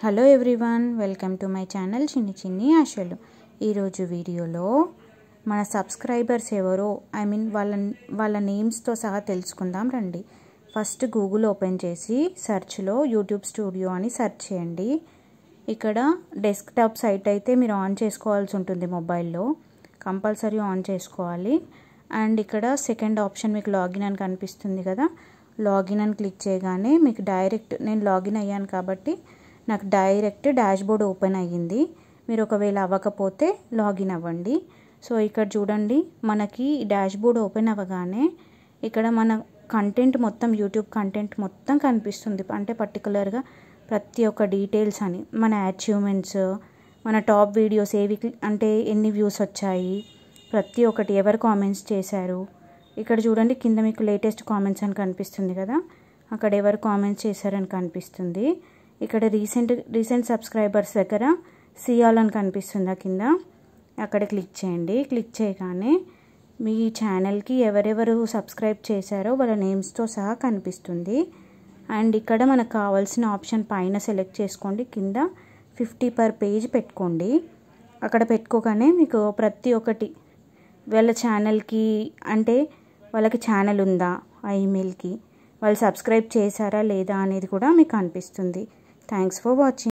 Hello everyone, welcome to my channel చిన్ని చిన్ని ఆశలు. ఈరోజు వీడియోలో మన సబ్స్క్రైబర్స్ ఎవరో వాళ్ళ నేమ్స్తో సహా తెలుసుకుందాం రండి. ఫస్ట్ గూగుల్ ఓపెన్ చేసి సెర్చ్లో యూట్యూబ్ స్టూడియో అని సెర్చ్ చేయండి. ఇక్కడ డెస్క్టాప్ సైట్ అయితే మీరు ఆన్ చేసుకోవాల్సి ఉంటుంది, మొబైల్లో కంపల్సరీ ఆన్ చేసుకోవాలి. అండ్ ఇక్కడ సెకండ్ ఆప్షన్ మీకు లాగిన్ అని కనిపిస్తుంది కదా, లాగిన్ అని క్లిక్ చేయగానే మీకు డైరెక్ట్, నేను లాగిన్ అయ్యాను కాబట్టి నాకు డైరెక్ట్ డాష్బోర్డ్ ఓపెన్ అయ్యింది. మీరు ఒకవేళ అవ్వకపోతే లాగిన్ అవ్వండి. సో ఇక్కడ చూడండి, మనకి డాష్బోర్డ్ ఓపెన్ అవ్వగానే ఇక్కడ మన కంటెంట్ మొత్తం, యూట్యూబ్ కంటెంట్ మొత్తం కనిపిస్తుంది. అంటే పర్టికులర్గా ప్రతి ఒక్క డీటెయిల్స్ అని, మన అచీవ్మెంట్స్, మన టాప్ వీడియోస్ ఏవి, అంటే ఎన్ని వ్యూస్ వచ్చాయి, ప్రతి ఒక్కటి ఎవరు కామెంట్స్ చేశారు. ఇక్కడ చూడండి కింద మీకు లేటెస్ట్ కామెంట్స్ అని కనిపిస్తుంది కదా, అక్కడ ఎవరు కామెంట్స్ చేశారని కనిపిస్తుంది. ఇక్కడ రీసెంట్ సబ్స్క్రైబర్స్ దగ్గర సియాల్ అని కనిపిస్తుందా కింద, అక్కడ క్లిక్ చేయండి. క్లిక్ చేయగానే మీ ఛానల్కి ఎవరెవరు సబ్స్క్రైబ్ చేశారో వాళ్ళ నేమ్స్తో సహా కనిపిస్తుంది. అండ్ ఇక్కడ మనకు కావాల్సిన ఆప్షన్ పైన సెలెక్ట్ చేసుకోండి, కింద 50 per page పెట్టుకోండి. అక్కడ పెట్టుకోగానే మీకు ప్రతి ఒక్కటి వాళ్ళ ఛానల్కి, అంటే వాళ్ళకి ఛానల్ ఉందా, ఆ ఈమెయిల్కి వాళ్ళు సబ్స్క్రైబ్ చేశారా లేదా అనేది కూడా మీకు అనిపిస్తుంది. Thanks for watching.